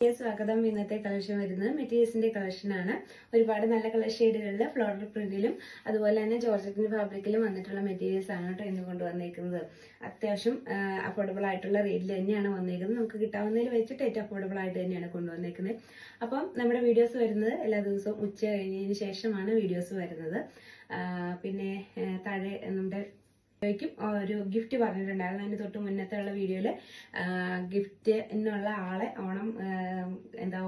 സ്വാഗതം. ഇന്നത്തെ കളക്ഷൻ വരുന്നത് മെറ്റീരിയൽസിന്റെ കളക്ഷൻ ആണ്. ഒരുപാട് നല്ല കളർ ഷെയ്ഡുകളിൽ ഫ്ലോറൽ പ്രിന്റിലും അതുപോലെ തന്നെ ജോർജറ്റിന്റെ ഫാബ്രിക്കിലും വന്നിട്ടുള്ള മെറ്റീരിയൽസ് ആണ് കേട്ടോ ഇന്ന് കൊണ്ടുവന്നേക്കുന്നത്. അത്യാവശ്യം അഫോർഡബിൾ ആയിട്ടുള്ള റേറ്റിൽ തന്നെയാണ് വന്നേക്കുന്നത്. നമുക്ക് കിട്ടാവുന്നതിൽ വെച്ചിട്ട് ഏറ്റവും അഫോർഡബിൾ ആയിട്ട് തന്നെയാണ് കൊണ്ടുവന്നേക്കുന്നത്. അപ്പം നമ്മുടെ വീഡിയോസ് വരുന്നത് എല്ലാ ദിവസവും ഉച്ച കഴിഞ്ഞതിന് ശേഷമാണ് വീഡിയോസ് വരുന്നത്. പിന്നെ താഴെ നമ്മുടെ ഒരു ഗിഫ്റ്റ് പറഞ്ഞിട്ടുണ്ടായിരുന്നു. അതിന് തൊട്ട് മുന്നത്തെ ഉള്ള വീഡിയോയില് ഗിഫ്റ്റിനുള്ള ആളെ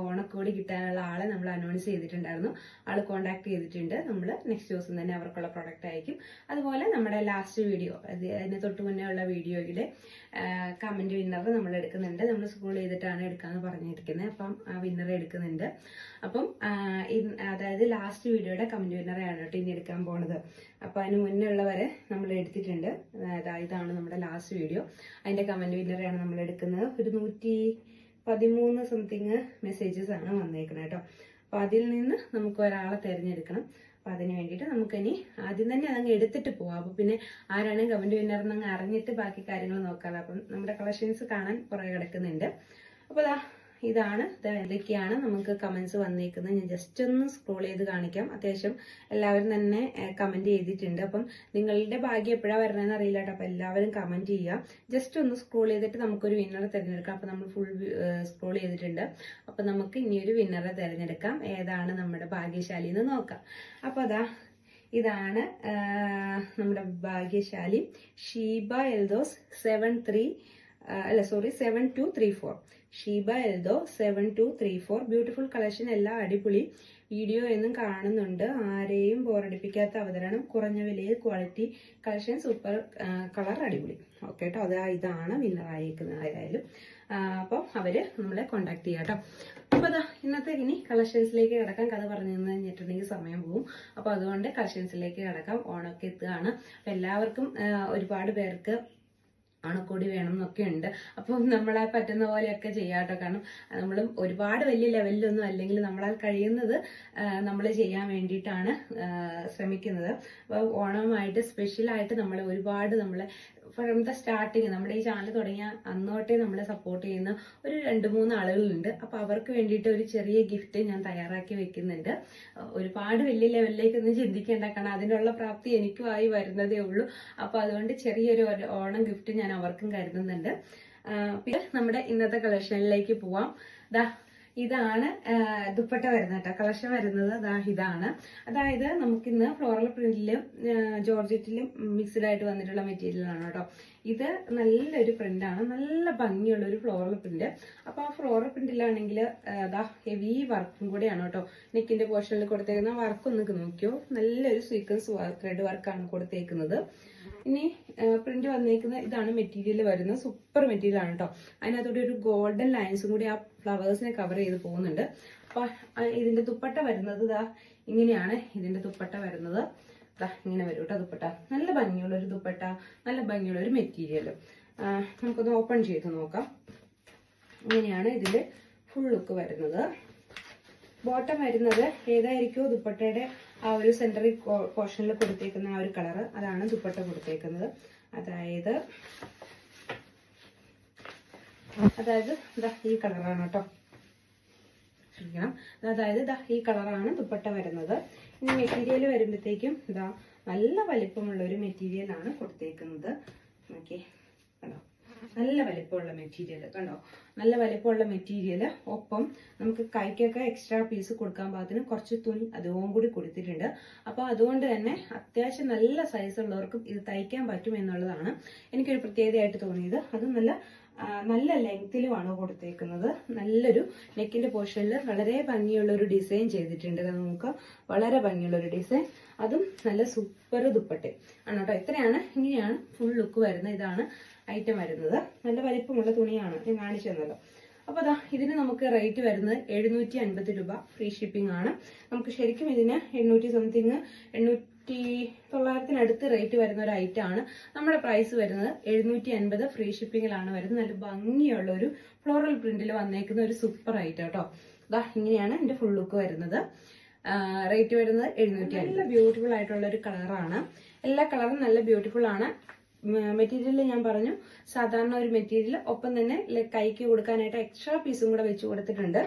ഓണക്കോടി കിട്ടാനുള്ള ആളെ നമ്മൾ അനൗൺസ് ചെയ്തിട്ടുണ്ടായിരുന്നു. ആള് കോണ്ടാക്ട് ചെയ്തിട്ടുണ്ട്. നമ്മൾ നെക്സ്റ്റ് ദിവസം തന്നെ അവർക്കുള്ള പ്രൊഡക്റ്റ് അയക്കും. അതുപോലെ നമ്മുടെ ലാസ്റ്റ് വീഡിയോ അതിന് തൊട്ട് മുന്നേ ഉള്ള വീഡിയോയിലെ കമന്റ് വിന്നർ നമ്മൾ എടുക്കുന്നുണ്ട്. നമ്മൾ സ്ക്രോൾ ചെയ്തിട്ടാണ് എടുക്കാന്ന് പറഞ്ഞിരിക്കുന്നത്. അപ്പം ആ വിന്നറെ എടുക്കുന്നുണ്ട്. അപ്പം അതായത് ലാസ്റ്റ് വീഡിയോയുടെ കമന്റ് വിന്നറെയാണ് കേട്ടോ ഇനി എടുക്കാൻ പോണത്. അപ്പൊ അതിന് മുന്നേ ഉള്ളവരെ നമ്മൾ എടുത്തിട്ടുണ്ട്. ഇതാണ് നമ്മുടെ ലാസ്റ്റ് വീഡിയോ. അതിന്റെ കമന്റ് വിന്നറെയാണ് നമ്മൾ എടുക്കുന്നത്. ഒരു 113 സംതിങ് മെസ്സേജസ് ആണ് വന്നേക്കുന്നത് കേട്ടോ. അപ്പൊ അതിൽ നിന്ന് നമുക്ക് ഒരാളെ തിരഞ്ഞെടുക്കണം. അപ്പൊ അതിന് വേണ്ടിയിട്ട് നമുക്കിനി ആദ്യം തന്നെ അതങ്ങ് എടുത്തിട്ട് പോവാം. അപ്പൊ പിന്നെ ആരാണ് കമന്റ് വിന്നർ എന്നങ്ങ് അറിഞ്ഞിട്ട് ബാക്കി കാര്യങ്ങൾ നോക്കാം. അപ്പം നമ്മുടെ കളക്ഷൻസ് കാണാൻ പുറകെ കിടക്കുന്നുണ്ട്. അപ്പൊ ഇതാണ് ഇതൊക്കെയാണ് നമുക്ക് കമന്റ്സ് വന്നേക്കുന്നത്. ഞാൻ ജസ്റ്റ് ഒന്ന് സ്ക്രോൾ ചെയ്ത് കാണിക്കാം. അത്യാവശ്യം എല്ലാവരും തന്നെ കമന്റ് ചെയ്തിട്ടുണ്ട്. അപ്പം നിങ്ങളുടെ ഭാഗ്യം എപ്പോഴാണ് വരണമെന്ന് അറിയില്ല കേട്ടോ. അപ്പൊ എല്ലാവരും കമന്റ് ചെയ്യുക. ജസ്റ്റ് ഒന്ന് സ്ക്രോൾ ചെയ്തിട്ട് നമുക്കൊരു വിന്നറെ തിരഞ്ഞെടുക്കാം. അപ്പൊ നമ്മൾ ഫുൾ സ്ക്രോൾ ചെയ്തിട്ടുണ്ട്. അപ്പൊ നമുക്ക് ഇനിയൊരു വിന്നറെ തിരഞ്ഞെടുക്കാം. ഏതാണ് നമ്മുടെ ഭാഗ്യശാലി എന്ന് നോക്കാം. അപ്പൊ ഇതാണ് നമ്മുടെ ഭാഗ്യശാലി ഷീബ എൽദോസ് 7234. ഷീബ എൽദോ 7234. ബ്യൂട്ടിഫുൾ കളക്ഷൻ, എല്ലാം അടിപൊളി. വീഡിയോ എന്നും കാണുന്നുണ്ട്. ആരെയും ബോറടിപ്പിക്കാത്ത അവതരണം, കുറഞ്ഞ വിലയിൽ ക്വാളിറ്റി കളക്ഷൻ, സൂപ്പർ കളർ, അടിപൊളി. ഓക്കെ കേട്ടോ. ഇതാണ് വിന്നർ ആയിരിക്കുന്നത്. ആരായാലും അപ്പം അവര് നമ്മളെ കോണ്ടാക്ട് ചെയ്യാം കേട്ടോ. അപ്പൊ ഇന്നത്തെ ഇനി കളക്ഷൻസിലേക്ക് കിടക്കാം. കഥ പറഞ്ഞു കഴിഞ്ഞിട്ടുണ്ടെങ്കിൽ സമയം പോകും. അപ്പൊ അതുകൊണ്ട് കളക്ഷൻസിലേക്ക് കിടക്കാം. ഓണമൊക്കെ എത്തുകയാണ്. അപ്പൊ എല്ലാവർക്കും ഒരുപാട് പേർക്ക് ഓണക്കോടി വേണം എന്നൊക്കെ ഉണ്ട്. അപ്പം നമ്മളെ പറ്റുന്ന പോലെയൊക്കെ ചെയ്യാട്ടോ. കാരണം നമ്മളും ഒരുപാട് വലിയ ലെവലിലൊന്നും അല്ലെങ്കിൽ നമ്മളാൽ കഴിയുന്നത് നമ്മൾ ചെയ്യാൻ വേണ്ടിയിട്ടാണ് ശ്രമിക്കുന്നത്. അപ്പൊ ഓണമായിട്ട് സ്പെഷ്യലായിട്ട് നമ്മളെ ഫ്രം ദ സ്റ്റാർട്ടിങ് നമ്മുടെ ഈ ചാനൽ തുടങ്ങിയ അന്നോട്ടേ നമ്മളെ സപ്പോർട്ട് ചെയ്യുന്ന ഒരു 2-3 ആളുകളുണ്ട്. അപ്പൊ അവർക്ക് വേണ്ടിയിട്ട് ഒരു ചെറിയ ഗിഫ്റ്റ് ഞാൻ തയ്യാറാക്കി വെക്കുന്നുണ്ട്. ഒരുപാട് വലിയ ലെവലിലേക്കൊന്നും ചിന്തിക്കേണ്ട, കാരണം അതിനുള്ള പ്രാപ്തി എനിക്കുമായി വരുന്നതേ ഉള്ളൂ. അപ്പൊ അതുകൊണ്ട് ചെറിയൊരു ഓണം ഗിഫ്റ്റ് ഞാൻ അവർക്കും കരുതുന്നുണ്ട്. പിന്നെ നമ്മുടെ ഇന്നത്തെ കളക്ഷനിലേക്ക് പോവാം. ഇതാണ് ദുപ്പട്ട വരുന്നത് കേട്ടോ. കളക്ഷൻ വരുന്നത് ഇതാണ്. അതായത് നമുക്കിന്ന് ഫ്ലോറൽ പ്രിന്റിലും ജോർജറ്റിലും മിക്സ്ഡ് ആയിട്ട് വന്നിട്ടുള്ള മെറ്റീരിയൽ ആണ് കേട്ടോ. ഇത് നല്ലൊരു പ്രിന്റാണ്, നല്ല ഭംഗിയുള്ള ഒരു ഫ്ലോറൽ പ്രിന്റ്. അപ്പൊ ആ ഫ്ലോറൽ പ്രിന്റിലാണെങ്കിൽ ഹെവി വർക്കും കൂടെയാണ് കേട്ടോ. നെക്കിന്റെ പോർഷനിൽ കൊടുത്തേക്കുന്ന വർക്ക് ഒന്ന് നോക്കിയോ. നല്ലൊരു സീക്വൻസ് ത്രെഡ് വർക്കാണ് കൊടുത്തേക്കുന്നത്. ഇനി പ്രിന്റ് വന്നേക്കുന്ന ഇതാണ് മെറ്റീരിയൽ വരുന്നത്. സൂപ്പർ മെറ്റീരിയൽ ആണ് കേട്ടോ. അതിനകത്തോടെ ഒരു ഗോൾഡൻ ലൈൻസും കൂടി ആ ഫ്ലവേഴ്സിനെ കവർ ചെയ്ത് പോകുന്നുണ്ട്. അപ്പൊ ഇതിന്റെ ദുപ്പട്ട വരുന്നത് ഇങ്ങനെയാണ്. ഇതിന്റെ ദുപ്പട്ട വരുന്നത് ഇങ്ങനെ വരും കേട്ടോ. ദുപ്പട്ട നല്ല ഭംഗിയുള്ള ഒരു ദുപ്പട്ട, നല്ല ഭംഗിയുള്ള ഒരു മെറ്റീരിയൽ. നമുക്കൊന്ന് ഓപ്പൺ ചെയ്ത് നോക്കാം. ഇങ്ങനെയാണ് ഇതിന്റെ ഫുൾ ലുക്ക് വരുന്നത്. ബോട്ടം വരുന്നത് ഏതായിരിക്കോ ദുപ്പട്ടയുടെ ആ ഒരു സെന്ററിൽ പോർഷനിൽ കൊടുത്തേക്കുന്ന ആ ഒരു കളറ്, അതാണ് ദുപ്പട്ട കൊടുത്തേക്കുന്നത്. അതായത് ഈ കളറാണ് കേട്ടോ. അതായത് ഈ കളറാണ് ദുപ്പട്ട വരുന്നത്. ഇനി മെറ്റീരിയൽ വരുമ്പോഴത്തേക്കും നല്ല വലിപ്പമുള്ള ഒരു മെറ്റീരിയൽ ആണ് കൊടുത്തേക്കുന്നത്. ഓക്കെ, കണ്ടോ, നല്ല വലിപ്പമുള്ള മെറ്റീരിയൽ കണ്ടോ. നല്ല വലിപ്പമുള്ള മെറ്റീരിയൽ. ഒപ്പം നമുക്ക് കൈക്കൊക്കെ എക്സ്ട്രാ പീസ് കൊടുക്കാൻ പാകത്തിന് കുറച്ച് തുണി അതും കൂടി കൊടുത്തിട്ടുണ്ട്. അപ്പൊ അതുകൊണ്ട് തന്നെ അത്യാവശ്യം നല്ല സൈസ് ഉള്ളവർക്കും ഇത് തയ്ക്കാൻ പറ്റും എന്നുള്ളതാണ് എനിക്കൊരു പ്രത്യേകതയായിട്ട് തോന്നിയത്. അത് നല്ല ലെങ്തിലുമാണ് കൊടുത്തേക്കുന്നത്. നല്ലൊരു നെക്കിന്റെ പോർഷനിൽ വളരെ ഭംഗിയുള്ള ഒരു ഡിസൈൻ ചെയ്തിട്ടുണ്ട്. നമുക്ക് വളരെ ഭംഗിയുള്ള ഒരു ഡിസൈൻ, അതും നല്ല സൂപ്പർ ദുപ്പട്ട ആണ് കേട്ടോ. ഇങ്ങനെയാണ് ഫുൾ ലുക്ക് വരുന്നത്. ഇതാണ് ഐറ്റം വരുന്നത്. നല്ല വലിപ്പമുള്ള തുണിയാണ്, ഞാൻ കാണിച്ചു തന്നല്ലോ. അപ്പൊ ഇതിന് നമുക്ക് റേറ്റ് വരുന്നത് 750 രൂപ. ഫ്രീ ഷിപ്പിംഗ് ആണ്. നമുക്ക് ശരിക്കും ഇതിന് 800 സംതിങ് 900-900 റേറ്റ് വരുന്ന ഒരു ഐറ്റം ആണ്. നമ്മുടെ പ്രൈസ് വരുന്നത് 750. ഫ്രീ ഷിപ്പിംഗിലാണ് വരുന്നത്. നല്ല ഭംഗിയുള്ള ഒരു ഫ്ലോറൽ പ്രിന്റിൽ വന്നേക്കുന്ന ഒരു സൂപ്പർ ഐറ്റം കേട്ടോ. ഇങ്ങനെയാണ് എന്റെ ഫുൾ ലുക്ക് വരുന്നത്. റേറ്റ് വരുന്നത് 750. നല്ല ബ്യൂട്ടിഫുൾ ആയിട്ടുള്ള ഒരു കളറാണ്. എല്ലാ കളറും നല്ല ബ്യൂട്ടിഫുൾ ആണ്. മെറ്റീരിയൽ ഞാൻ പറഞ്ഞു സാധാരണ ഒരു മെറ്റീരിയൽ, ഒപ്പം തന്നെ കൈക്ക് കൊടുക്കാനായിട്ട് എക്സ്ട്രാ പീസും കൂടെ വെച്ച് കൊടുത്തിട്ടുണ്ട്.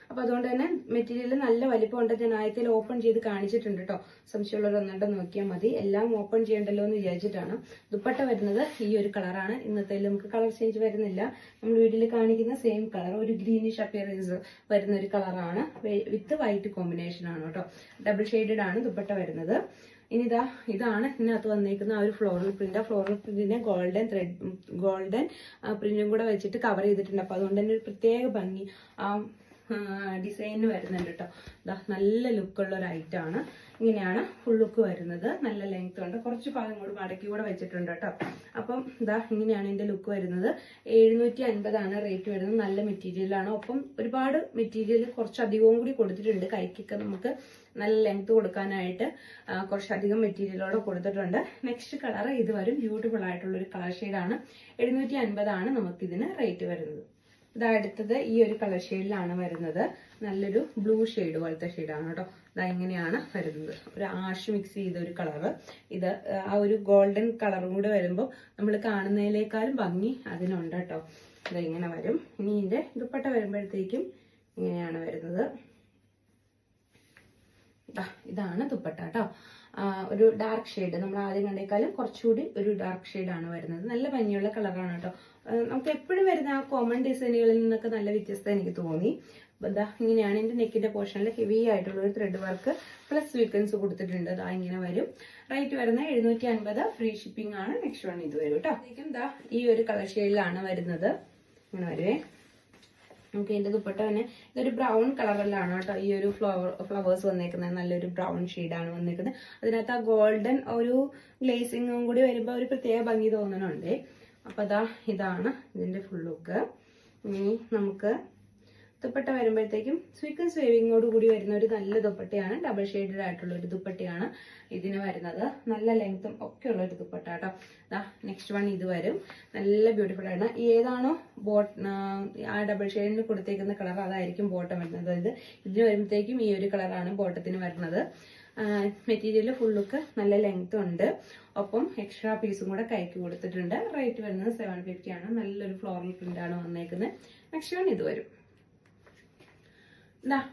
അപ്പൊ അതുകൊണ്ട് തന്നെ മെറ്റീരിയൽ നല്ല വലിപ്പമുണ്ട്. ഞാൻ ആദ്യത്തിൽ ഓപ്പൺ ചെയ്ത് കാണിച്ചിട്ടുണ്ട് കേട്ടോ. സംശയമുള്ളവർ ഒന്നുണ്ടോ നോക്കിയാൽ മതി. എല്ലാം ഓപ്പൺ ചെയ്യണ്ടല്ലോ എന്ന് വിചാരിച്ചിട്ടാണ്. ദുപ്പട്ട വരുന്നത് ഈ ഒരു കളറാണ്. ഇന്നത്തെ നമുക്ക് കളർ ചേഞ്ച് വരുന്നില്ല. നമ്മൾ വീട്ടിൽ കാണിക്കുന്ന സെയിം കളർ, ഒരു ഗ്രീനിഷ് അപ്പിയറൻസ് വരുന്ന ഒരു കളറാണ്. വിത്ത് വൈറ്റ് കോമ്പിനേഷൻ ആണ് കേട്ടോ. ഡബിൾ ഷെയ്ഡഡ് ആണ് ദുപ്പട്ട വരുന്നത്. ഇനി ഇതാണ് ഇതിനകത്ത് വന്നേക്കുന്ന ആ ഒരു ഫ്ലോറൽ പ്രിന്റ്. ആ ഫ്ലോറൽ പ്രിന്റിനെ ഗോൾഡൻ പ്രിന്റും കൂടെ വെച്ചിട്ട് കവർ ചെയ്തിട്ടുണ്ട്. അപ്പൊ അതുകൊണ്ട് തന്നെ ഒരു പ്രത്യേക ഭംഗി ഡിസൈന് വരുന്നുണ്ട് കേട്ടോ. നല്ല ലുക്കുള്ള ഒരു ഐറ്റം ആണ്. ഇങ്ങനെയാണ് ഫുൾ ലുക്ക് വരുന്നത്. നല്ല ലെങ്ത് ഉണ്ട്. കുറച്ച് ഭാഗം കൂടി മടക്കി കൂടെ വെച്ചിട്ടുണ്ട് കേട്ടോ. അപ്പം ഇങ്ങനെയാണ് ഇതിന്റെ ലുക്ക് വരുന്നത്. 750 റേറ്റ് വരുന്നത്. നല്ല മെറ്റീരിയൽ ആണ്. ഒപ്പം ഒരുപാട് മെറ്റീരിയൽ കുറച്ചധികവും കൂടി കൊടുത്തിട്ടുണ്ട്. കൈക്കൊക്കെ നമുക്ക് നല്ല ലെങ്ത് കൊടുക്കാനായിട്ട് കുറച്ചധികം മെറ്റീരിയലോടെ കൊടുത്തിട്ടുണ്ട്. നെക്സ്റ്റ് കളർ ഇത് വരും. ബ്യൂട്ടിഫുൾ ആയിട്ടുള്ള ഒരു കളർ ഷെയ്ഡാണ്. 750 നമുക്കിതിന് റേറ്റ് വരുന്നത്. അടുത്തത് ഈ ഒരു കളർ ഷെയ്ഡിലാണ് വരുന്നത്. നല്ലൊരു ബ്ലൂ ഷെയ്ഡ് പോലത്തെ ഷെയ്ഡാണ് കേട്ടോ. ഇങ്ങനെയാണ് വരുന്നത്. ഒരു ആഷ് മിക്സ് ചെയ്ത ഒരു കളറ്. ഇത് ആ ഒരു ഗോൾഡൻ കളറും കൂടെ വരുമ്പോൾ നമ്മൾ കാണുന്നതിനേക്കാളും ഭംഗി അതിനുണ്ട് കേട്ടോ. ഇങ്ങനെ വരും. ഇനി ഇതിന്റെ ദുപ്പട്ട വരുമ്പോഴത്തേക്കും ഇങ്ങനെയാണ് വരുന്നത്. ഇതാണ് ദുപ്പട്ട കേട്ടോ. ഒരു ഡാർക്ക് ഷെയ്ഡ്, നമ്മൾ ആദ്യം കണ്ടേക്കാളും കുറച്ചുകൂടി ഒരു ഡാർക്ക് ഷെയ്ഡാണ് വരുന്നത്. നല്ല ഭംഗിയുള്ള കളറാണ് കേട്ടോ. നമുക്ക് എപ്പോഴും വരുന്ന ആ കോമൺ ഡിസൈനുകളിൽ നിന്നൊക്കെ നല്ല വ്യത്യസ്തത എനിക്ക് തോന്നി. ഇങ്ങനെയാണ് ഇതിന്റെ നെക്കിന്റെ പോർഷനിൽ ഹെവി ആയിട്ടുള്ള ഒരു ത്രെഡ് വർക്ക് പ്ലസ് സ്വീക്വൻസ് കൊടുത്തിട്ടുണ്ട്. ഇങ്ങനെ വരും. റേറ്റ് വരുന്നത് 750. ഫ്രീ ഷിപ്പിംഗ് ആണ്. നെക്സ്റ്റ് വൺ ഇത് വരും കേട്ടോ. ഈ ഒരു കളർ ഷെയ്ഡിലാണ് വരുന്നത്. ഇങ്ങനെ വരുവേ. നമുക്ക് ഇതിന്റെ ദുപ്പട്ട തന്നെ ഇതൊരു ബ്രൗൺ കളറിലാണ് കേട്ടോ. ഈ ഒരു ഫ്ലവേഴ്സ് വന്നേക്കുന്നത് നല്ലൊരു ബ്രൗൺ ഷെയ്ഡാണ് വന്നേക്കുന്നത്. അതിനകത്ത് ആ ഗോൾഡൻ ഒരു ഗ്ലേസിങ്ങും കൂടി വരുമ്പോൾ ഒരു പ്രത്യേക ഭംഗി തോന്നുന്നുണ്ട്. അപ്പൊ ഇതാണ് ഇതിന്റെ ഫുൾ ലുക്ക്. ഇനി നമുക്ക് ദുപ്പട്ട വരുമ്പോഴത്തേക്കും സ്വീക്വൻസ് വേവിങ്ങോട് കൂടി വരുന്ന ഒരു നല്ല ദുപ്പട്ടയാണ്. ഡബിൾ ഷെയ്ഡഡ് ആയിട്ടുള്ള ഒരു ദുപ്പട്ടയാണ് ഇതിന് വരുന്നത്. നല്ല ലെങ്ത്തും ഒക്കെ ഉള്ള ഒരു ദുപ്പട്ട കേട്ടോ. നെക്സ്റ്റ് വൺ ഇത് വരും. നല്ല ബ്യൂട്ടിഫുൾ ആണ്. ഏതാണോ ആ ഡബിൾ ഷെയ്ഡിന് കൊടുത്തേക്കുന്ന കളർ അതായിരിക്കും ബോട്ടം വരുന്നത്. അതായത് ഇതിന് വരുമ്പോഴത്തേക്കും ഈ ഒരു കളറാണ് ബോട്ടത്തിന് വരുന്നത്. മെറ്റീരിയൽ ഫുൾ ലുക്ക് നല്ല ലെങ്ത് ഉണ്ട്. ഒപ്പം എക്സ്ട്രാ പീസും കൂടെ കൈക്ക് കൊടുത്തിട്ടുണ്ട്. റേറ്റ് വരുന്നത് 750 ആണ്. നല്ലൊരു ഫ്ലോറൽ പ്രിന്റ് ആണ് വന്നേക്കുന്നത്. നെക്സ്റ്റ് വൺ ഇത് വരും.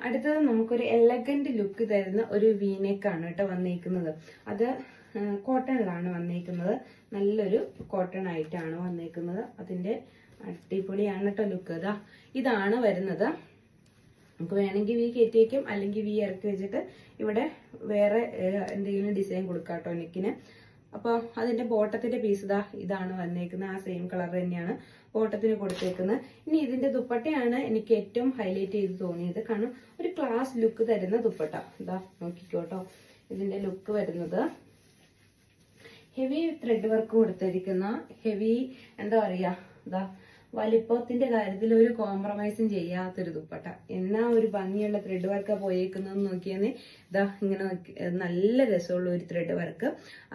അടുത്തത് നമുക്കൊരു എലഗന്റ് ലുക്ക് തരുന്ന ഒരു വീനെക്കാണ് കേട്ടോ വന്നേക്കുന്നത്. അത് കോട്ടണിലാണ് വന്നേക്കുന്നത്. നല്ലൊരു കോട്ടൺ ആയിട്ടാണ് വന്നേക്കുന്നത്. അതിന്റെ അടിപൊളിയാണ് കേട്ടോ ലുക്ക്. ഇതാണ് വരുന്നത്. നമുക്ക് വേണമെങ്കിൽ വി കയറ്റി വയ്ക്കും, അല്ലെങ്കിൽ വി ഇറക്കി വെച്ചിട്ട് ഇവിടെ വേറെ എന്തെങ്കിലും ഡിസൈൻ കൊടുക്കാം കേട്ടോ നെക്കിന്. അപ്പൊ അതിന്റെ ബോട്ടത്തിന്റെ പീസ് ഇതാണ് വന്നേക്കുന്നത്. ആ സെയിം കളർ തന്നെയാണ് ബോട്ടത്തിന് കൊടുത്തേക്കുന്നത്. ഇനി ഇതിന്റെ ദുപ്പട്ടയാണ് എനിക്ക് ഏറ്റവും ഹൈലൈറ്റ് ചെയ്ത് തോന്നിയത്. കാരണം ഒരു ക്ലാസ് ലുക്ക് തരുന്ന ദുപ്പട്ട. നോക്കിക്കോട്ടോ. ഇതിന്റെ ലുക്ക് വരുന്നത് ഹെവി ത്രെഡ് വർക്ക് കൊടുത്തിരിക്കുന്ന ഹെവി എന്താ പറയാ വലിപ്പത്തിന്റെ കാര്യത്തിൽ ഒരു കോംപ്രമൈസും ചെയ്യാത്തൊരു ദുപ്പട്ട. എന്നാ ഒരു ഭംഗിയുള്ള ത്രെഡ് വർക്കാ പോയേക്കുന്നത് നോക്കിയെന്നേ. ഇങ്ങനെ നല്ല രസമുള്ള ഒരു ത്രെഡ് വർക്ക്.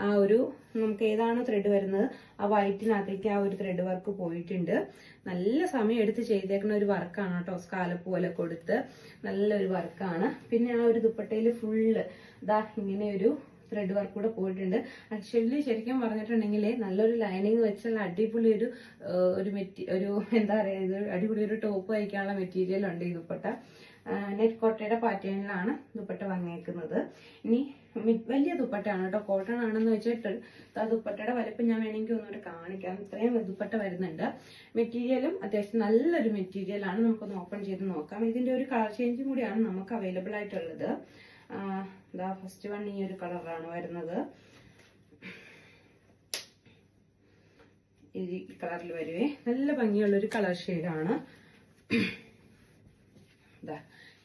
ആ ഒരു നമുക്ക് ഏതാണോ ത്രെഡ് വരുന്നത് ആ വൈറ്റിനകത്തേക്ക് ആ ഒരു ത്രെഡ് വർക്ക് പോയിട്ടുണ്ട്. നല്ല സമയം എടുത്ത് ചെയ്തേക്കുന്ന ഒരു വർക്കാണ് കേട്ടോ. സ്കാലപ്പ് പോലെ കൊടുത്ത് നല്ലൊരു വർക്കാണ്. പിന്നെ ആ ഒരു ദുപ്പട്ടയിൽ ഫുള്ള് ഇങ്ങനെ ഒരു ത്രെഡ് വർക്ക് കൂടെ പോയിട്ടുണ്ട്. ആക്ച്വലി ശരിക്കും പറഞ്ഞിട്ടുണ്ടെങ്കിൽ നല്ലൊരു ലൈനിങ് വെച്ചുള്ള അടിപൊളി ഒരു എന്താ പറയാ, ഇത് അടിപൊളി ഒരു ടോപ്പ് വയ്ക്കാനുള്ള മെറ്റീരിയൽ ഉണ്ട് ഈ ദുപ്പട്ട. നെറ്റ് കോട്ടയുടെ പാറ്റേണിലാണ് ദുപ്പട്ട വന്നേക്കുന്നത്. ഇനി വലിയ ദുപ്പട്ടയാണ് കേട്ടോ. കോട്ടൺ ആണെന്ന് വെച്ചിട്ട് ആ ദുപ്പട്ടയുടെ വലുപ്പം ഞാൻ വേണമെങ്കിൽ ഒന്നുകൂടെ കാണിക്കാം. ഇത്രയും ദുപ്പട്ട വരുന്നുണ്ട്. മെറ്റീരിയലും അത്യാവശ്യം നല്ലൊരു മെറ്റീരിയൽ ആണ്. നമുക്കൊന്ന് ഓപ്പൺ ചെയ്ത് നോക്കാം. ഇതിന്റെ ഒരു കളർ ചേഞ്ചും കൂടിയാണ് നമുക്ക് അവൈലബിൾ ആയിട്ടുള്ളത്. ഫസ്റ്റ് വൺ ഈ ഒരു കളറാണ് വരുന്നത്. ഈ കളറിൽ വരുവേ. നല്ല ഭംഗിയുള്ള ഒരു കളർ ഷെയ്ഡാണ്.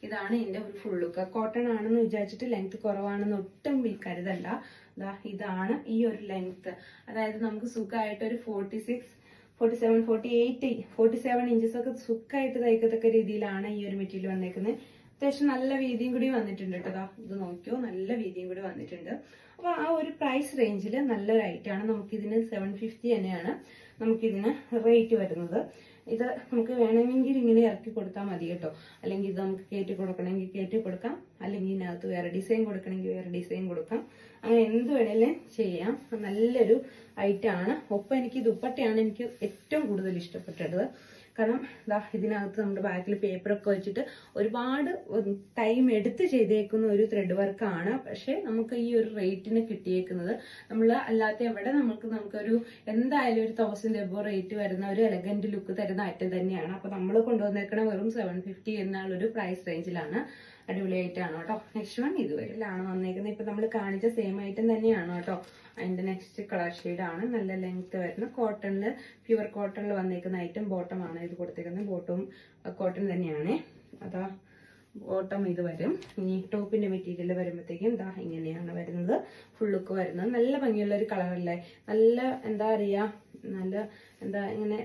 ഇതാണ് ഇതിന്റെ ഒരു ഫുൾ ലുക്ക്. കോട്ടൺ ആണെന്ന് വിചാരിച്ചിട്ട് ലെങ്ത് കുറവാണെന്ന് ഒട്ടും കരുതണ്ട. ഇതാണ് ഈ ഒരു ലെങ്ത്. അതായത് നമുക്ക് സുഖമായിട്ട് ഒരു 46, 47, 48, 47 ഇഞ്ചസ് ഒക്കെ സുഖമായിട്ട് തയ്ക്കത്തക്ക രീതിയിലാണ് ഈ ഒരു മെറ്റീരിയൽ വന്നേക്കുന്നത്. അത്യാവശ്യം നല്ല വീതിയും കൂടി വന്നിട്ടുണ്ട് കേട്ടോ. ഇത് നോക്കിയോ, നല്ല വീതിയും കൂടി വന്നിട്ടുണ്ട്. അപ്പൊ ആ ഒരു പ്രൈസ് റേഞ്ചിൽ നല്ലൊരു ഐറ്റമാണ്. നമുക്കിതിന് 750 തന്നെയാണ് നമുക്കിതിന് റേറ്റ് വരുന്നത്. ഇത് നമുക്ക് വേണമെങ്കിൽ ഇങ്ങനെ ഇറക്കി കൊടുത്താൽ മതി കേട്ടോ. അല്ലെങ്കിൽ ഇത് നമുക്ക് കയറ്റി കൊടുക്കണമെങ്കിൽ കയറ്റി കൊടുക്കാം, അല്ലെങ്കിൽ ഇതിനകത്ത് വേറെ ഡിസൈൻ കൊടുക്കണമെങ്കിൽ വേറെ ഡിസൈൻ കൊടുക്കാം. അങ്ങനെ എന്ത് വേണേലും ചെയ്യാം. നല്ലൊരു ഐറ്റമാണ്. ഒപ്പം എനിക്ക് ദുപ്പട്ടയാണ് എനിക്ക് ഏറ്റവും കൂടുതൽ ഇഷ്ടപ്പെട്ടത്. കാരണം ഇതിനകത്ത് നമ്മുടെ ബാക്കിൽ പേപ്പറൊക്കെ വെച്ചിട്ട് ഒരുപാട് ടൈം എടുത്ത് ചെയ്തേക്കുന്ന ഒരു ത്രെഡ് വർക്കാണ്. പക്ഷെ നമുക്ക് ഈ ഒരു റേറ്റിന് കിട്ടിയേക്കുന്നത് നമ്മൾ അല്ലാത്ത എവിടെ നമുക്കൊരു എന്തായാലും ഒരു 1000 എബോ റേറ്റ് വരുന്ന ഒരു എലഗന്റ് ലുക്ക് തരുന്ന ഐറ്റം തന്നെയാണ്. അപ്പൊ നമ്മൾ കൊണ്ടുവന്നേക്കണ വെറും 750 എന്നുള്ളൊരു പ്രൈസ് റേഞ്ചിലാണ്. അടിപൊളിയായിട്ടാണ് കേട്ടോ. നെക്സ്റ്റ് വൺ ഇതുവരെയാണ് വന്നേക്കുന്നത്. ഇപ്പൊ നമ്മൾ കാണിച്ച സെയിം ഐറ്റം തന്നെയാണ് കേട്ടോ. അതിന്റെ നെക്സ്റ്റ് കളർ ഷെയ്ഡാണ്. നല്ല ലെങ്ത് വരുന്ന കോട്ടണില്, പ്യുവർ കോട്ടണിൽ വന്നേക്കുന്ന ഐറ്റം ബോട്ടം ആണ് ഇത് കൊടുത്തേക്കുന്നത്. ബോട്ടവും കോട്ടൺ തന്നെയാണ്. അതാ ബോട്ടം ഇത് വരും. ഇനി ടോപ്പിന്റെ മെറ്റീരിയൽ വരുമ്പോഴത്തേക്കും ഇങ്ങനെയാണ് വരുന്നത്. ഫുൾ ലുക്ക് വരുന്നത്. നല്ല ഭംഗിയുള്ള ഒരു കളറല്ലേ. നല്ല എന്താ പറയാ, നല്ല ഇങ്ങനെ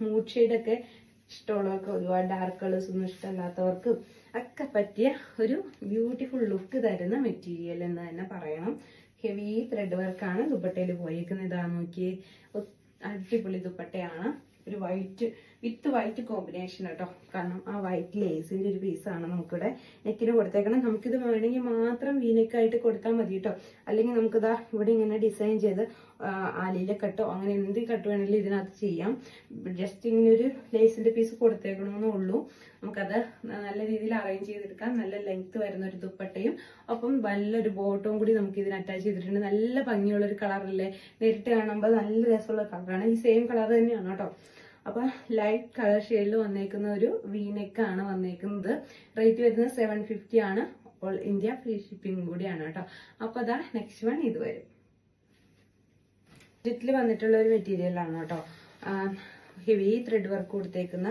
മൂഡ് ഷെയ്ഡൊക്കെ ഇഷ്ടമുള്ളവർക്ക്, ഒരുപാട് ഡാർക്ക് കളേഴ്സ് ഒന്നും ഇഷ്ടമല്ലാത്തവർക്ക് ഒക്കെ പറ്റിയ ഒരു ബ്യൂട്ടിഫുൾ ലുക്ക് തരുന്ന മെറ്റീരിയൽ എന്ന് തന്നെ പറയണം. ഹെവി ത്രെഡ് വർക്കാണ് ദുപ്പട്ടയിൽ പോയിരിക്കുന്നത്. ഇതാ നോക്കിയേ, അടിപൊളി ദുപ്പട്ടയാണ്. ഒരു വൈറ്റ് വിത്ത് വൈറ്റ് കോമ്പിനേഷൻ കേട്ടോ. കാരണം ആ വൈറ്റ് ലേസിന്റെ ഒരു പീസാണ് നമുക്കിവിടെ നെക്കിന് കൊടുത്തേക്കണം. നമുക്കിത് വേണമെങ്കിൽ മാത്രം വീനെക്കായിട്ട് കൊടുത്താൽ മതി കേട്ടോ. അല്ലെങ്കിൽ നമുക്കിതാ ഇവിടെ ഇങ്ങനെ ഡിസൈൻ ചെയ്ത് ആലിയിലെ കട്ടോ അങ്ങനെ എന്ത് കട്ട് വേണമെങ്കിലും ഇതിനകത്ത് ചെയ്യാം. ജസ്റ്റ് ഇങ്ങനെ ഒരു ലേസിന്റെ പീസ് കൊടുത്തേക്കണമെന്നേ ഉള്ളൂ. നമുക്കത് നല്ല രീതിയിൽ അറേഞ്ച് ചെയ്തെടുക്കാം. നല്ല ലെങ്ത് വരുന്ന ഒരു ദുപ്പട്ടയും ഒപ്പം നല്ലൊരു ബോട്ടവും കൂടി നമുക്ക് ഇതിന് അറ്റാച്ച് ചെയ്തിട്ടുണ്ട്. നല്ല ഭംഗിയുള്ള ഒരു കളറല്ലേ. നേരിട്ട് കാണുമ്പോൾ നല്ല രസമുള്ള കളറാണ്. ഈ സെയിം കളർ തന്നെയാണ് കേട്ടോ. അപ്പൊ ലൈറ്റ് കളർ ഷെയ്ഡിൽ വന്നേക്കുന്ന ഒരു വീനെക്കാണ് വന്നേക്കുന്നത്. റേറ്റ് വരുന്നത് 750 ആണ്. ഓൾ ഇന്ത്യ ഫ്രീ ഷിപ്പിംഗ് കൂടിയാണ് കേട്ടോ. അപ്പൊ അതാ നെക്സ്റ്റ് വൺ ഇത് വരും. ജോർജറ്റിൽ വന്നിട്ടുള്ള ഒരു മെറ്റീരിയൽ ആണ് കേട്ടോ. ഹെവി ത്രെഡ് വർക്ക് കൊടുത്തേക്കുന്ന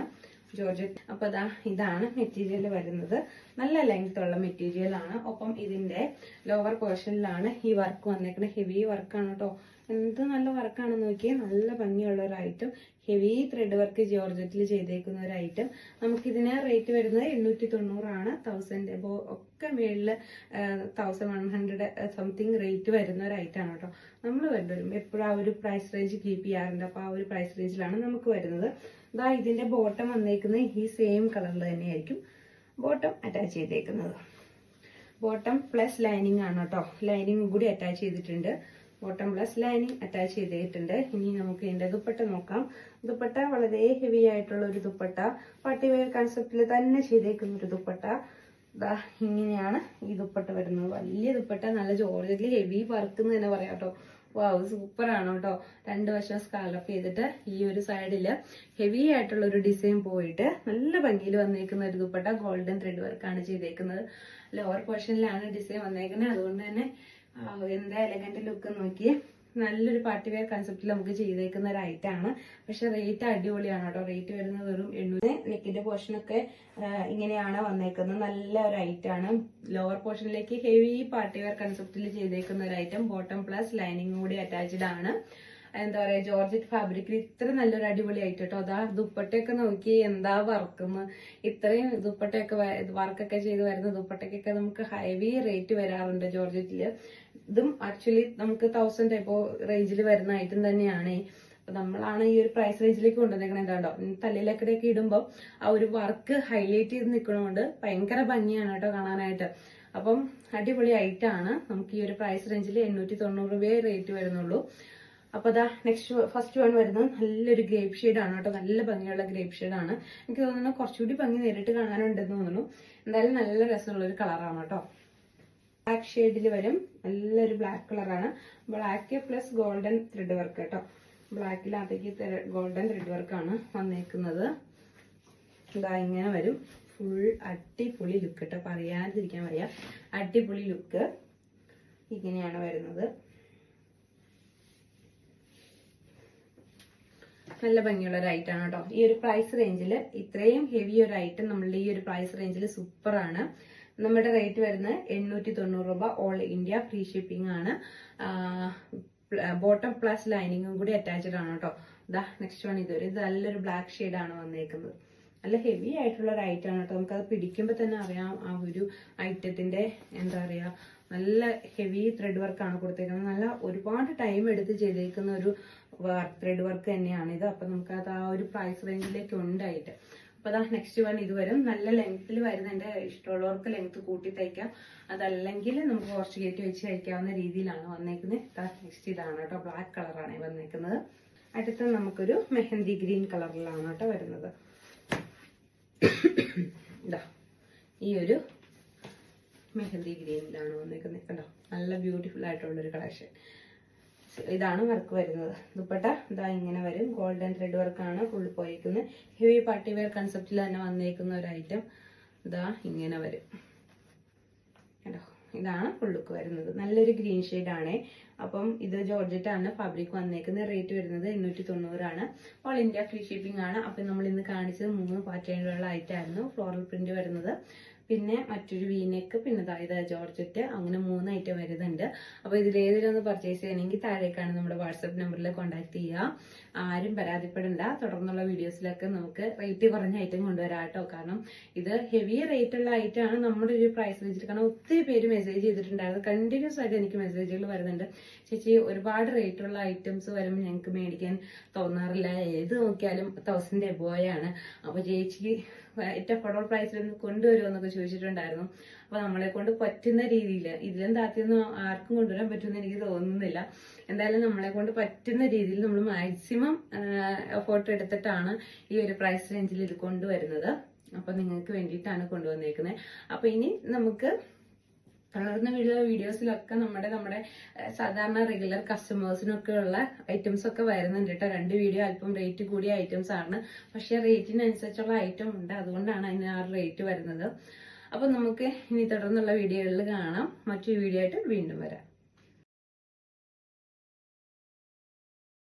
ജോർജറ്റ്. അപ്പൊ ഇതാണ് മെറ്റീരിയൽ വരുന്നത്. നല്ല ലെങ്ത് ഉള്ള മെറ്റീരിയൽ ആണ്. ഒപ്പം ഇതിന്റെ ലോവർ പോർഷനിലാണ് ഈ വർക്ക് വന്നേക്കുന്നത്. ഹെവി വർക്കാണ് കേട്ടോ. എന്ത് നല്ല വർക്കാണെന്ന് നോക്കിയാൽ, നല്ല ഭംഗിയുള്ള ഒരു ഐറ്റം. ഹെവി ത്രെഡ് വർക്ക് ജോർജറ്റിൽ ചെയ്തേക്കുന്ന ഒരു ഐറ്റം. നമുക്കിതിന് റേറ്റ് വരുന്നത് 890 ആണ്. 1000 എബോ ഒക്കെ മേളില് 1100 സംതിങ് റേറ്റ് വരുന്ന ഒരു ഐറ്റം ആണ് കേട്ടോ. നമ്മൾ വരുമ്പോൾ എപ്പോഴും ആ ഒരു പ്രൈസ് റേഞ്ച് കീപ്പ് ചെയ്യാറുണ്ട്. അപ്പൊ ആ ഒരു പ്രൈസ് റേഞ്ചിലാണ് നമുക്ക് വരുന്നത്. ഇതിന്റെ ബോട്ടം വന്നേക്കുന്നത് ഈ സെയിം കളറിൽ തന്നെയായിരിക്കും ബോട്ടം അറ്റാച്ച് ചെയ്തേക്കുന്നത്. ബോട്ടം പ്ലസ് ലൈനിങ് ആണ് കേട്ടോ. ലൈനിങ് കൂടി അറ്റാച്ച് ചെയ്തിട്ടുണ്ട്. ബോട്ടം പ്ലസ് ലൈനിങ് അറ്റാച്ച് ചെയ്തിട്ടുണ്ട്. ഇനി നമുക്ക് ഇതിന്റെ ദുപ്പട്ട നോക്കാം. ദുപ്പട്ട വളരെ ഹെവി ആയിട്ടുള്ള ഒരു ദുപ്പട്ട. പാർട്ടി വെയർ കൺസെപ്റ്റിൽ തന്നെ ചെയ്തേക്കുന്ന ഒരു ദുപ്പട്ട. ഇങ്ങനെയാണ് ഈ ദുപ്പട്ട വരുന്നത്. വലിയ ദുപ്പട്ട, നല്ല ജോർജറ്റിൽ ഹെവി വർക്ക് എന്ന് തന്നെ പറയാം കേട്ടോ. വാവ്, സൂപ്പർ ആണ് കേട്ടോ. 2 വശം സ്കാലപ്പ് ചെയ്തിട്ട് ഈ ഒരു സൈഡില് ഹെവി ആയിട്ടുള്ള ഒരു ഡിസൈൻ പോയിട്ട് നല്ല ഭംഗിയിൽ വന്നേക്കുന്ന ഒരു ദുപ്പട്ട. ഗോൾഡൻ ത്രെഡ് വർക്കാണ് ചെയ്തേക്കുന്നത്. ലോവർ പോർഷനിലാണ് ഡിസൈൻ വന്നേക്കുന്നത്. അതുകൊണ്ട് തന്നെ എന്താ എലഗന്റ് ലുക്ക് നോക്കി. നല്ലൊരു പാർട്ടി വെയർ കൺസെപ്റ്റിൽ നമുക്ക് ചെയ്തേക്കുന്ന ഒരു ഐറ്റാണ്. പക്ഷെ റേറ്റ് അടിപൊളിയാണ് കേട്ടോ. റേറ്റ് വരുന്നത് വെറും 800. നെക്കിന്റെ പോർഷനൊക്കെ ഇങ്ങനെയാണ് വന്നേക്കുന്നത്. നല്ല ഒരു ഐറ്റാണ്. ലോവർ പോർഷനിലേക്ക് ഹെവി പാർട്ടി വെയർ കൺസെപ്റ്റിൽ ചെയ്തേക്കുന്ന ഒരു ഐറ്റം. ബോട്ടം പ്ലസ് ലൈനിങ് കൂടി അറ്റാച്ച്ഡ് ആണ്. എന്താ പറയാ, ജോർജറ്റ് ഫാബ്രിക്കിൽ ഇത്ര നല്ലൊരു അടിപൊളി ആയിട്ട് കേട്ടോ. ദുപ്പട്ടയൊക്കെ നോക്കി എന്താ വർക്കെന്ന്. ഇത്രയും ദുപ്പട്ടയൊക്കെ വർക്കൊക്കെ ചെയ്ത് വരുന്ന ദുപ്പട്ടയ്ക്കൊക്കെ നമുക്ക് ഹെവി റേറ്റ് വരാറുണ്ട് ജോർജറ്റില്. ഇതും ആക്ച്വലി നമുക്ക് 1000 എബോ റേഞ്ചിൽ വരുന്ന ഐറ്റം തന്നെയാണ്. നമ്മളാണ് ഈ ഒരു പ്രൈസ് റേഞ്ചിലേക്ക് കൊണ്ടുവന്നേക്കണത്. എന്താണ്ടോ തലയിലൊക്കെ ഇടുമ്പോൾ ആ ഒരു വർക്ക് ഹൈലൈറ്റ് ചെയ്ത് നിൽക്കണോണ്ട് ഭയങ്കര ഭംഗിയാണ് കേട്ടോ കാണാനായിട്ട്. അപ്പം അടിപൊളി ഐറ്റാണ്. നമുക്ക് ഈ ഒരു പ്രൈസ് റേഞ്ചിൽ 890 രൂപയെ റേറ്റ് വരുന്നുള്ളൂ. അപ്പൊ നെക്സ്റ്റ് ഫസ്റ്റ് വൺ വരുന്നത് നല്ലൊരു ഗ്രേപ്പ് ഷെയ്ഡ് ആണ് കേട്ടോ. നല്ല ഭംഗിയുള്ള ഗ്രേപ്പ് ഷെയ്ഡ് ആണ്. എനിക്ക് തോന്നുന്നു കുറച്ചുകൂടി ഭംഗി നേരിട്ട് കാണാനുണ്ടെന്ന് തോന്നുന്നു. എന്തായാലും നല്ല രസമുള്ള ഒരു കളറാണ് കേട്ടോ. ബ്ലാക്ക് ഷെയ്ഡിൽ വരും. നല്ലൊരു ബ്ലാക്ക് കളറാണ്. Black plus golden thread work കേട്ടോ. ബ്ലാക്കിനകത്തേക്ക് ഗോൾഡൻ ത്രെഡ് വർക്കാണ് വന്നേക്കുന്നത്. ഇങ്ങനെ വരും. ഫുൾ അടിപൊളി ലുക്ക് കേട്ടോ. പറയാതിരിക്കാൻ വയ്യ. അടിപൊളി ലുക്ക്. ഇങ്ങനെയാണ് വരുന്നത്. നല്ല ഭംഗിയുള്ള ഒരു ഐറ്റം ആണ് കേട്ടോ. ഈ ഒരു പ്രൈസ് റേഞ്ചിൽ ഇത്രയും ഹെവി ഒരു ഐറ്റം നമ്മളുടെ ഈ ഒരു പ്രൈസ് റേഞ്ചിൽ സൂപ്പർ ആണ്. നമ്മുടെ റേറ്റ് വരുന്നത് 890 രൂപ. ഓൾ ഇന്ത്യ ഫ്രീ ഷിപ്പിംഗ് ആണ്. ബോട്ടം പ്ലസ് ലൈനിങ്ങും കൂടി അറ്റാച്ച്ഡ് ആണ് കേട്ടോ. നെക്സ്റ്റ് വൺ ഇത് നല്ലൊരു ബ്ലാക്ക് ഷെയ്ഡ് ആണ് വന്നേക്കുന്നത്. നല്ല ഹെവി ആയിട്ടുള്ള ഒരു ഐറ്റം ആണ് കേട്ടോ. നമുക്കത് പിടിക്കുമ്പോൾ തന്നെ അറിയാം ആ ഒരു ഐറ്റത്തിന്റെ എന്താ പറയാ നല്ല ഹെവി ത്രെഡ് വർക്കാണ് കൊടുത്തേക്കുന്നത്. നല്ല ഒരുപാട് ടൈം എടുത്ത് ചെയ്തേക്കുന്ന ഒരു ത്രെഡ് വർക്ക് തന്നെയാണിത്. അപ്പൊ നമുക്ക് അത് ആ ഒരു പ്രൈസ് റേഞ്ചിലേക്ക് ഉണ്ടായിട്ട്. അപ്പൊ അതാ നെക്സ്റ്റ് വൺ ഇത് വരും. നല്ല ലെങ്ത്തിൽ വരുന്നുണ്ട്. ഇഷ്ടമുള്ളവർക്ക് ലെങ്ത് കൂട്ടി തയ്ക്കാം, അതല്ലെങ്കിൽ നമുക്ക് കുറച്ച് കയറ്റി വെച്ച് തയ്ക്കാവുന്ന രീതിയിലാണ് വന്നേക്കുന്നത്. നെക്സ്റ്റ് ഇതാണ് കേട്ടോ, ബ്ലാക്ക് കളറാണ് വന്നേക്കുന്നത്. അടുത്ത നമുക്കൊരു മെഹന്തി ഗ്രീൻ കളറിലാണ് കേട്ടോ വരുന്നത്. ഇതാ ഈ ഒരു മെഹന്തി ഗ്രീനിലാണ് വന്നേക്കുന്നത് കണ്ടോ, നല്ല ബ്യൂട്ടിഫുൾ ആയിട്ടുള്ളൊരു കളക്ഷൻ. ഇതാണ് വർക്ക് വരുന്നത്. ദുപ്പട്ട ഇതാ ഇങ്ങനെ വരും. ഗോൾഡൻ ത്രെഡ് വർക്കാണ് ഫുൾ പോയിരിക്കുന്നത്. ഹെവി പാർട്ടി വെയർ കൺസെപ്റ്റിൽ തന്നെ വന്നേക്കുന്ന ഒരു ഐറ്റം ഇതാ ഇങ്ങനെ വരും കേട്ടോ. ഇതാണ് ഫുൾ ലുക്ക് വരുന്നത്. നല്ലൊരു ഗ്രീൻ ഷെയ്ഡാണ്. അപ്പം ഇത് ജോർജറ്റ് ആണ് ഫാബ്രിക് വന്നേക്കുന്നത്. റേറ്റ് വരുന്നത് 890 ആണ്. ഓൾ ഇന്ത്യ ഫ്രീ ഷിപ്പിംഗ് ആണ്. അപ്പം നമ്മൾ ഇന്ന് കാണിച്ചത് 3 പാറ്റേണിലുള്ള ഐറ്റം ആയിരുന്നു. ഫ്ലോറൽ പ്രിന്റ് വരുന്നത്, പിന്നെ മറ്റൊരു വീനെക്ക്, പിന്നെ അതായത് ജോർജറ്റ്, അങ്ങനെ 3 ഐറ്റം വരുന്നുണ്ട്. അപ്പൊ ഇതിലേതിലും ഒന്ന് പർച്ചേസ് ചെയ്യണമെങ്കിൽ താഴേക്കാണ് നമ്മുടെ വാട്സ്ആപ്പ് നമ്പറിൽ കോൺടാക്ട് ചെയ്യുക. ആരും പരാതിപ്പെടണ്ട. തുടർന്നുള്ള വീഡിയോസിലൊക്കെ നമുക്ക് റേറ്റ് കുറഞ്ഞ ഐറ്റം കൊണ്ടുവരാം കേട്ടോ. കാരണം ഇത് ഹെവി റേറ്റ് ഉള്ള ഐറ്റം ആണ് നമ്മുടെ ഒരു പ്രൈസ് വെച്ചിട്ട്. കാരണം ഒത്തിരി പേര് മെസ്സേജ് ചെയ്തിട്ടുണ്ടായിരുന്നു. കണ്ടിന്യൂസ് ആയിട്ട് എനിക്ക് മെസ്സേജുകൾ വരുന്നുണ്ട്, ചേച്ചി ഒരുപാട് റേറ്റ് ഉള്ള ഐറ്റംസ് വരുമ്പോൾ ഞങ്ങൾക്ക് മേടിക്കാൻ തോന്നാറില്ല, ഏത് നോക്കിയാലും 1000 എബോയാണ്. അപ്പൊ ചേച്ചിക്ക് ഏറ്റവും അഫോർഡബിൾ പ്രൈസിൽ ഒന്ന് കൊണ്ടുവരുമോ എന്നൊക്കെ ചോദിച്ചിട്ടുണ്ടായിരുന്നു. അപ്പൊ നമ്മളെ കൊണ്ട് പറ്റുന്ന രീതിയിൽ, ഇതിലും താത്തിയൊന്നും ആർക്കും കൊണ്ടുവരാൻ പറ്റുമെന്ന് എനിക്ക് തോന്നുന്നില്ല. എന്തായാലും നമ്മളെ കൊണ്ട് പറ്റുന്ന രീതിയിൽ നമ്മൾ മാക്സിമം എഫോർട്ട് എടുത്തിട്ടാണ് ഈ ഒരു പ്രൈസ് റേഞ്ചിൽ ഇത് കൊണ്ടുവരുന്നത്. അപ്പൊ നിങ്ങൾക്ക് വേണ്ടിയിട്ടാണ് കൊണ്ടുവന്നേക്കുന്നത്. അപ്പൊ ഇനി നമുക്ക് തുടർന്ന് വീഡിയോ വീഡിയോസിലൊക്കെ നമ്മുടെ സാധാരണ റെഗുലർ കസ്റ്റമേഴ്സിനൊക്കെ ഉള്ള ഐറ്റംസ് ഒക്കെ വരുന്നുണ്ട് കേട്ടോ. 2 വീഡിയോ അല്പം റേറ്റ് കൂടിയ ഐറ്റംസ് ആണ്, പക്ഷെ റേറ്റിനനുസരിച്ചുള്ള ഐറ്റം ഉണ്ട്, അതുകൊണ്ടാണ് അതിന് ആ റേറ്റ് വരുന്നത്. അപ്പൊ നമുക്ക് ഇനി തുടർന്നുള്ള വീഡിയോകളിൽ കാണാം. മറ്റൊരു വീഡിയോ ആയിട്ട് വീണ്ടും വരാം.